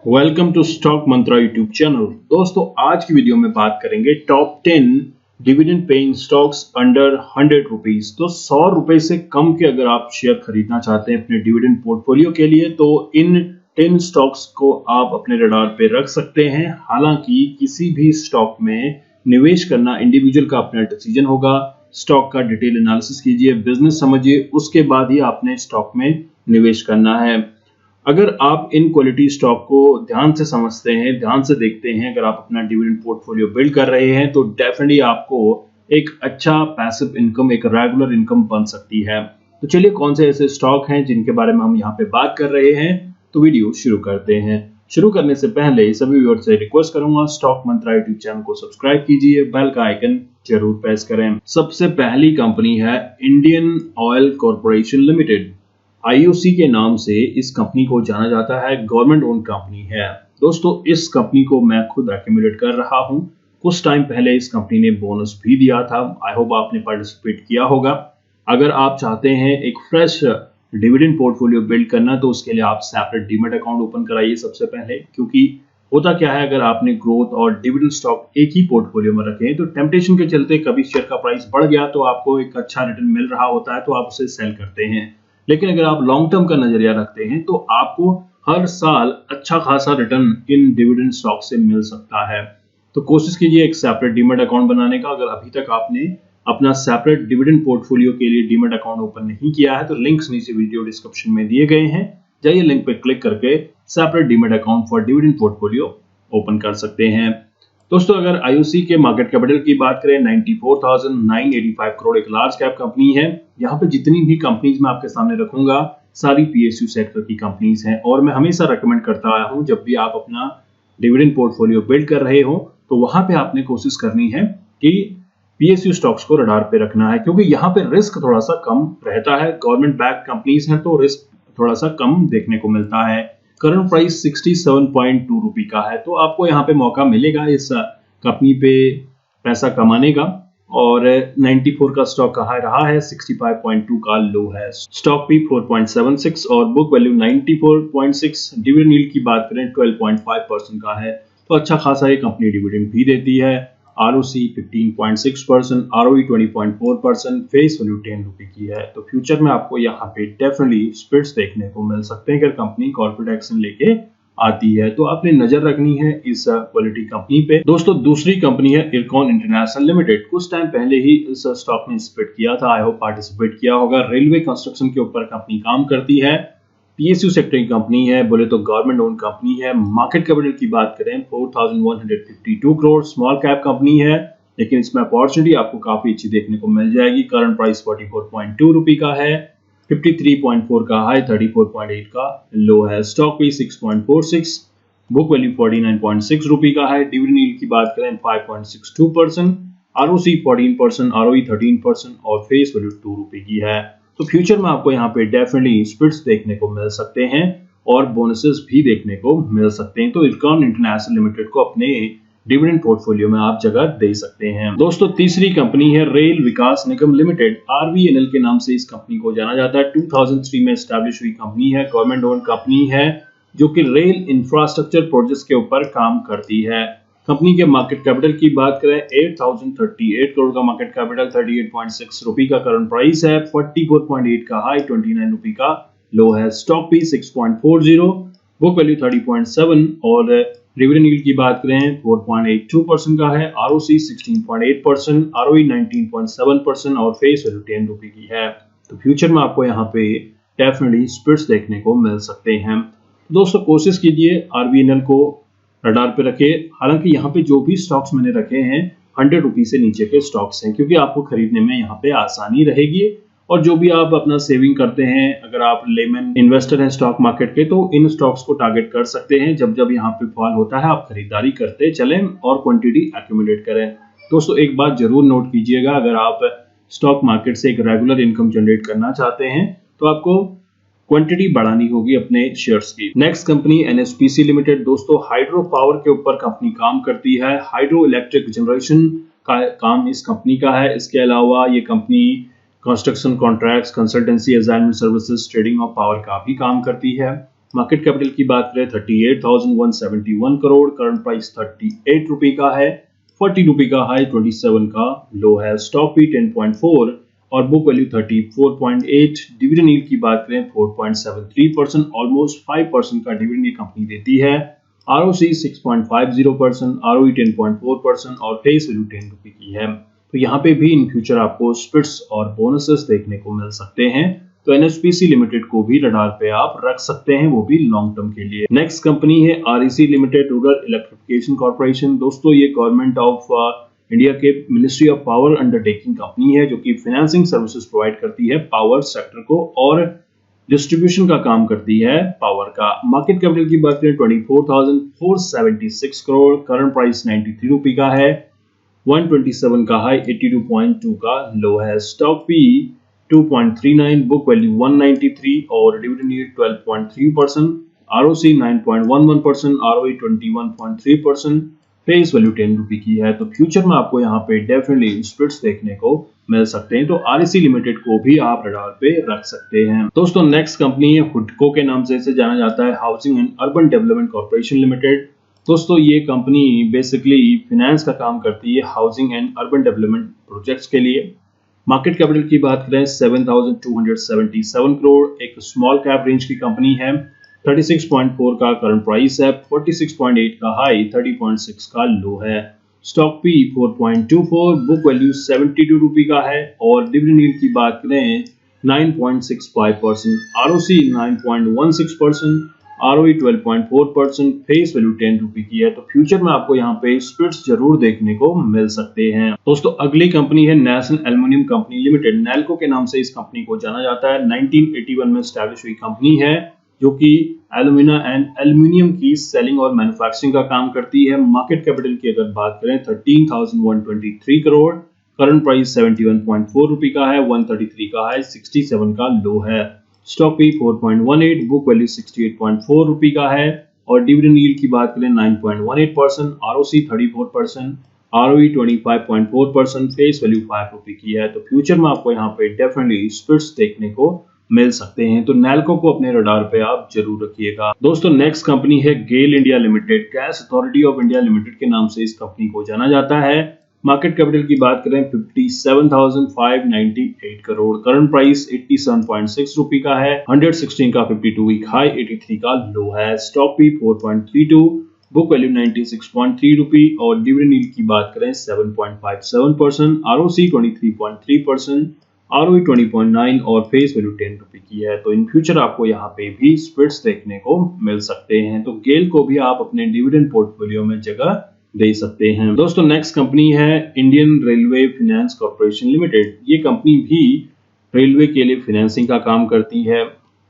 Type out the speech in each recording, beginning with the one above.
Welcome to stock Mantra YouTube channel. दोस्तों आज की वीडियो में बात करेंगे top 10 dividend paying stocks under 100 rupees. तो 100 रुपए से कम के अगर आप शेयर खरीदना चाहते हैं अपने डिविडेंड पोर्टफोलियो के लिए तो इन 10 स्टॉक्स को आप अपने रडार पे रख सकते हैं। हालांकि किसी भी स्टॉक में निवेश करना इंडिविजुअल का अपना डिसीजन होगा। स्टॉक का डिटेल एनालिसिस कीजिए, बिजनेस समझिए, उसके बाद ही आपने स्टॉक में निवेश करना है। अगर आप इन क्वालिटी स्टॉक को ध्यान से समझते हैं, ध्यान से देखते हैं, अगर आप अपना डिविडेंड पोर्टफोलियो बिल्ड कर रहे हैं तो डेफिनेटली आपको एक अच्छा पैसिव इनकम, एक रेगुलर इनकम बन सकती है। तो चलिए कौन से ऐसे स्टॉक हैं जिनके बारे में हम यहाँ पे बात कर रहे हैं, तो वीडियो शुरू करते हैं। शुरू करने से पहले सभी व्यूअर्स से रिक्वेस्ट करूंगा, स्टॉक मंत्रा यूट्यूब चैनल को सब्सक्राइब कीजिए, बेल का आइकन जरूर प्रेस करें। सबसे पहली कंपनी है Indian oil corporation limited. IOC के नाम से इस कंपनी को जाना जाता है, गवर्नमेंट ओन कंपनी है। दोस्तों इस कंपनी को मैं खुद एक्यूमुलेट कर रहा हूं। कुछ टाइम पहले इस कंपनी ने बोनस भी दिया था। आई होप आपने पार्टिसिपेट किया होगा। अगर आप चाहते हैं एक फ्रेश डिविडेंड पोर्टफोलियो बिल्ड करना तो उसके लिए आप सेपरेट डीमैट अकाउंट ओपन कराइए सबसे पहले, क्योंकि होता क्या है, अगर आपने ग्रोथ और डिविडेंड स्टॉक एक ही पोर्टफोलियो में रखे तो टेम्पटेशन के चलते कभी शेयर का प्राइस बढ़ गया तो आपको एक अच्छा रिटर्न मिल रहा होता है तो आप उसे सेल करते हैं। लेकिन अगर आप लॉन्ग टर्म का नजरिया रखते हैं तो आपको हर साल अच्छा खासा रिटर्न इन डिविडेंड स्टॉक से मिल सकता है। तो कोशिश कीजिए एक सेपरेट डीमैट अकाउंट बनाने का। अगर अभी तक आपने अपना सेपरेट डिविडेंड पोर्टफोलियो के लिए डीमैट अकाउंट ओपन नहीं किया है तो लिंक्स नीचे वीडियो डिस्क्रिप्शन में दिए गए हैं, जाइए लिंक पे क्लिक करके separate demat account for dividend portfolio open कर सकते हैं। दोस्तों अगर IOC के मार्केट कैपिटल की बात करें 94,985 करोड़ एक लार्ज कैप कंपनी है। यहाँ पे जितनी भी कंपनीज मैं आपके सामने रखूंगा सारी PSU सेक्टर की कंपनीज हैं और मैं हमेशा रेकमेंड करता आया हूँ जब भी आप अपना डिविडेंड पोर्टफोलियो बिल्ड कर रहे हो तो वहां पे आपने कोशिश करनी है कि PSU स्टॉक्स को रडार पे रखना है, क्योंकि यहाँ पे रिस्क थोड़ा सा कम रहता है। गवर्नमेंट बैक कंपनीज हैं तो रिस्क थोड़ा सा कम देखने को मिलता है। करंट प्राइस 67.2 रुपए का है तो आपको यहाँ पे मौका मिलेगा इस कंपनी पे पैसा कमाने का। और 94 का स्टॉक कहा रहा है, 65.2 का लो है। स्टॉक भी 4.76 और बुक वैल्यू 94.6। डिविडेंड यील्ड की बात करें 12.5% का है तो अच्छा खासा ये कंपनी डिविडेंड भी देती है। ROC 15.6%, ROE 20.4%, फेस वैल्यू 10 रुपए की है। तो फ्यूचर में आपको यहाँ पे डेफिनेटली स्प्लिट्स देखने को मिल सकते हैं अगर कंपनी कॉर्पोरेट एक्शन लेके आती है, तो आपने नजर रखनी है इस क्वालिटी कंपनी पे। दोस्तों दूसरी कंपनी है इरकॉन इंटरनेशनल लिमिटेड। कुछ टाइम पहले ही इस स्टॉक ने स्प्लिट किया था, आई होप पार्टिसिपेट किया होगा। रेलवे कंस्ट्रक्शन के ऊपर कंपनी काम करती है, PSU सेक्टर की कंपनी है, बोले तो गवर्नमेंट ओन कंपनी है। मार्केट कैपिटल की बात करें 4,152 करोड़, स्मॉल कैप कंपनी है, लेकिन इसमें अपॉर्चुनिटी आपको काफी अच्छी देखने को मिल जाएगी। करंट प्राइस 44.2 रुपए का है, 53.4 का हाई, 34.8 का लो है। स्टॉक भी 6.46, बुक वैल्यू 49.6 रुपए का है। डिविडेंड यील्ड की बात करें 5.62%, ROC 14%, ROE 13% और फेस वैल्यू 2 रुपए की है। तो फ्यूचर में आपको यहाँ पे डेफिनेटली स्प्लिट्स देखने को मिल सकते हैं और बोनसेस भी देखने को मिल सकते हैं। तो इरकॉन इंटरनेशनल लिमिटेड को अपने डिविडेंड पोर्टफोलियो में आप जगह दे सकते हैं। दोस्तों तीसरी कंपनी है रेल विकास निगम लिमिटेड। RVNL के नाम से इस कंपनी को जाना जाता है। 2003 में एस्टैब्लिश हुई कंपनी है, गवर्नमेंट ओन कंपनी है जो कि रेल इंफ्रास्ट्रक्चर प्रोजेक्ट्स के ऊपर काम करती है। कंपनी के मार्केट कैपिटल की बात करें 8,038 करोड़ का मार्केट कैपिटल, 38.6 रुपए का करंट प्राइस है, 44.8 का हाई, 29 रुपए का लो है। स्टॉक भी 6.40, बुक वैल्यू 30.7 और डिविडेंड यील्ड की बात करें 4.82% का है, ROC 16.8%, ROE 19.7% और फेस वैल्यू 10 रुपए की है। तो फ्यूचर में आपको यहाँ पे डेफिनेटली स्प्लिट्स देखने को मिल सकते हैं। दोस्तों कोशिश कीजिए RVNL को रडार पे रखे। हालांकि यहाँ पे जो भी स्टॉक्स मैंने रखे हैं 100 रुपए से नीचे के स्टॉक्स हैं, क्योंकि आपको खरीदने में यहाँ पे आसानी रहेगी। और जो भी आप अपना सेविंग करते हैं, अगर आप लेमन इन्वेस्टर हैं स्टॉक मार्केट के, तो इन स्टॉक्स को टारगेट कर सकते हैं। जब जब यहाँ पे फॉल होता है आप खरीदारी करते चलें और क्वांटिटी एक्यूमुलेट करें। दोस्तों एक बात जरूर नोट कीजिएगा, अगर आप स्टॉक मार्केट से एक रेगुलर इनकम जनरेट करना चाहते हैं तो आपको क्वांटिटी बढ़ानी होगी अपने शेयर्स की। Next company NHPC limited. दोस्तों हाइड्रो पावर के ऊपर कंपनी काम करती है, हाइड्रो इलेक्ट्रिक जनरेशन का काम इस कंपनी का है। इसके अलावा ये company construction contracts, consultancy, assignment services, trading of power का भी काम करती है। मार्केट कैपिटल की बात करें 38,171 करोड़, करंट प्राइस 38 रुपए का है, 40 रुपए का हाई, 27 का लो है। स्टॉक भी 10.4 और बुक वैल्यू 34.8। डिविडेंड यील्ड की बात करें 4.73%, ऑलमोस्ट 5% का डिविडेंड ये कंपनी देती है। आरओसी 6.50%, आरओई 10.4% और फेस वैल्यू 10 रुपए की है। तो यहाँ पे भी इन फ्यूचर आपको स्प्लिट्स और बोनसेस देखने को मिल सकते हैं। तो एनएचपीसी लिमिटेड को भी रडार पे आप रख सकते हैं, वो भी लॉन्ग टर्म के लिए। नेक्स्ट कंपनी है REC limited, rural electrification corporation. दोस्तों ये गवर्नमेंट ऑफ इंडिया के ministry of power undertaking company है, जो कि फाइनेंसिंग सर्विसेज प्रोवाइड करती है पावर सेक्टर को और डिस्ट्रीब्यूशन का काम करती है पावर का। मार्केट कैपिटल की बात करें 24,476 करोड़, करंट प्राइस 93 रुपए का है, 127 का हाई, 82.2 का लो है। स्टॉक पी 2.39, बुक वैल्यू 193 और dividend yield 12.3%, ROC 9.11%, ROE 21.3%, face value 10 रुपए की है। तो फ्यूचर में आपको यहाँ पे डेफिनेटली स्प्लिट्स देखने को मिल सकते हैं। तो आरईसी लिमिटेड को भी आप रडार पे रख सकते हैं। दोस्तों नेक्स्ट कंपनी है हुडको के नाम से इसे जाना जाता है, housing and urban development corporation limited. दोस्तों ये कंपनी बेसिकली फाइनेंस का काम करती है housing and urban development projects के लिए। मार्केट कैपिटल की बात करें 7,277 करोड़, एक स्मॉल कैप रेंज की कंपनी है, 36.4 का करंट प्राइस है, 46.8 का हाई, 30.6 का लो है। स्टॉक पी 4.24, बुक वैल्यू 72 रुपए का है और डिविडेंड यील्ड की बात करें 9.65%, आरओसी 9.16%, आरओई 12.4%, फेस वैल्यू 10 रुपए की है। तो फ्यूचर में आपको यहाँ पे स्प्लिट्स जरूर देखने को मिल सकते हैं। दोस्तों अगली कंपनी है national aluminium company limited, Nelco के नाम से इस कंपनी को जाना जाता है। 1981 में स्टैब्लिश हुई कंपनी है, जो कि एल्युमिनियम की सेलिंग और मैन्युफैक्चरिंग का काम करती है। मार्केट कैपिटल की अगर बात करें 13,123 करोड़, करंट प्राइस 71.4 रुपए का है, 133 का हाई, 67 का लो है। स्टॉक पी 4.18, बुक वैल्यू 68.4 रुपए का है और डिविडेंड यील्ड की बात करें 9.18%, आरओसी 34%, आरओई 25.4%, फेस वैल्यू 5 रुपए की है। तो फ्यूचर में आपको यहाँ पे डेफिनेटली स्प्लिट्स देखने को मिल सकते हैं। तो नैल्को को अपने रडार पे आप जरूर रखिएगा। दोस्तों नेक्स्ट कंपनी है GAIL India limited, gas authority of India limited के नाम से इस कंपनी को जाना जाता है। मार्केट कैपिटल की बात करें 57,598 करोड़, करंट प्राइस 87.6 रुपए का है, 116 का 52 वीक हाई, 83 का लो है। स्टॉक पी 4.32, बुक वैल्यू 96.3 रुपए और डिविडेंड यील्ड की बात करें 7.57%, आरओसी 23.3%, आरओई 20.9 और फेस वैल्यू 10 रुपए की है। तो इन फ्यूचर आपको यहाँ पे भी स्प्लिट्स देखने को मिल सकते हैं। तो गेल को भी आप अपने डिविडेंड पोर्टफोलियो में जगह दे सकते हैं। दोस्तों नेक्स्ट कंपनी है Indian railway finance corporation limited. ये कंपनी भी रेलवे के लिए फाइनेंसिंग का काम करती है।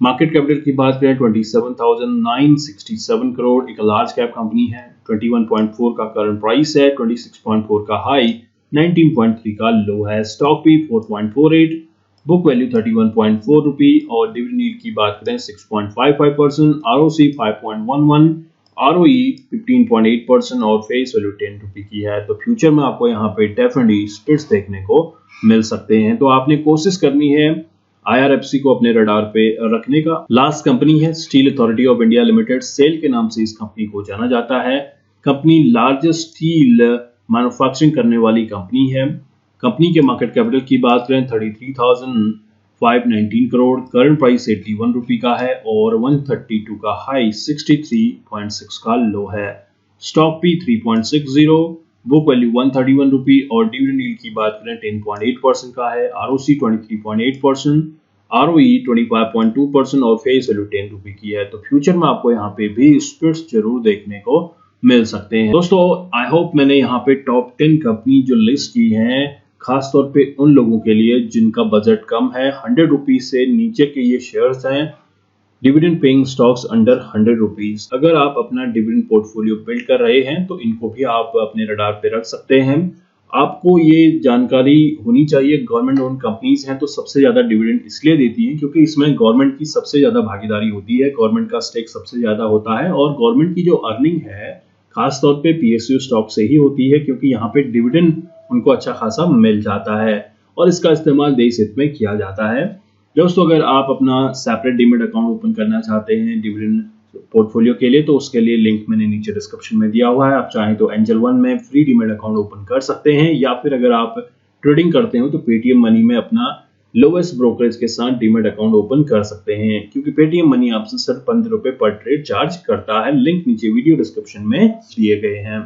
मार्केट कैपिटल की बात करें 27,967 करोड़, एक लार्ज कैप कंपनी है, 21.4 का करंट प्राइस है, 26.4 का हाई, 19.3 का लो है। स्टॉक पी 4.48, बुक वैल्यू 31.4 रुपए और डिविडेंड यील्ड की बात करें 6.55%, आरओसी 5.11, आरओई 15.8% और फेस वैल्यू 10 रुपए की है। तो फ्यूचर में आपको यहाँ पे डेफिनेटली स्प्लिट्स देखने को मिल सकते हैं। तो आपने कोशिश करनी है आईआरएफसी को अपने रडार पे रखने का। लास्ट कंपनी है Steel Authority of India Limited, SAIL के नाम से इस कंपनी को जाना जाता है। कंपनी लार्जेस्ट स्टील मैन्युफैक्चरिंग करने वाली कंपनी है। कंपनी के मार्केट कैपिटल की बात करें 33,519 करोड़, करंट प्राइस 81 रुपए का है और 132 का हाई, 63.6 का लो है। स्टॉक पी 3.60, बुक वैल्यू 131 रुपए और डिविडेंड यील्ड की बात करें 10.8% का है, आरओसी 23.8%, आरओई 25.2% और फेस वैल्यू 10 रुपए की है। तो फ्यूचर में आपको यहाँ पे भी स्प्लिट्स जरूर देखने को मिल सकते हैं। दोस्तों आई होप मैंने यहाँ पे टॉप 10 कंपनी जो लिस्ट की है खासतौर पे उन लोगों के लिए जिनका बजट कम है, 100 रुपीज से नीचे के ये शेयर्स हैं, dividend paying stocks under 100 rupees. अगर आप अपना डिविडेंड पोर्टफोलियो बिल्ड कर रहे हैं तो इनको भी आप अपने रडार पे रख सकते हैं। आपको ये जानकारी होनी चाहिए, गवर्नमेंट ओन कंपनीज हैं तो सबसे ज्यादा डिविडेंड इसलिए देती हैं क्योंकि इसमें गवर्नमेंट की सबसे ज्यादा भागीदारी होती है, गवर्नमेंट का स्टेक सबसे ज्यादा होता है और गवर्नमेंट की जो अर्निंग है खासतौर पे पीएसयू स्टॉक से ही होती है क्योंकि यहाँ पे डिविडेंड उनको अच्छा खासा मिल जाता है और इसका इस्तेमाल देश हित में किया जाता है। दोस्तों अगर आप अपना सेपरेट डीमैट अकाउंट ओपन करना चाहते हैं डिविडेंड पोर्टफोलियो के लिए तो उसके लिए लिंक मैंने नीचे डिस्क्रिप्शन में दिया हुआ है। आप चाहें तो एंजल वन में फ्री डीमैट अकाउंट ओपन कर सकते हैं, या फिर अगर आप ट्रेडिंग करते हो तो पेटीएम मनी में अपना लोवेस्ट ब्रोकरेज के साथ डीमैट अकाउंट ओपन कर सकते हैं, क्योंकि पेटीएम मनी आपसे सिर्फ 15 रुपए पर ट्रेड चार्ज करता है। लिंक नीचे वीडियो डिस्क्रिप्शन में दिए गए हैं।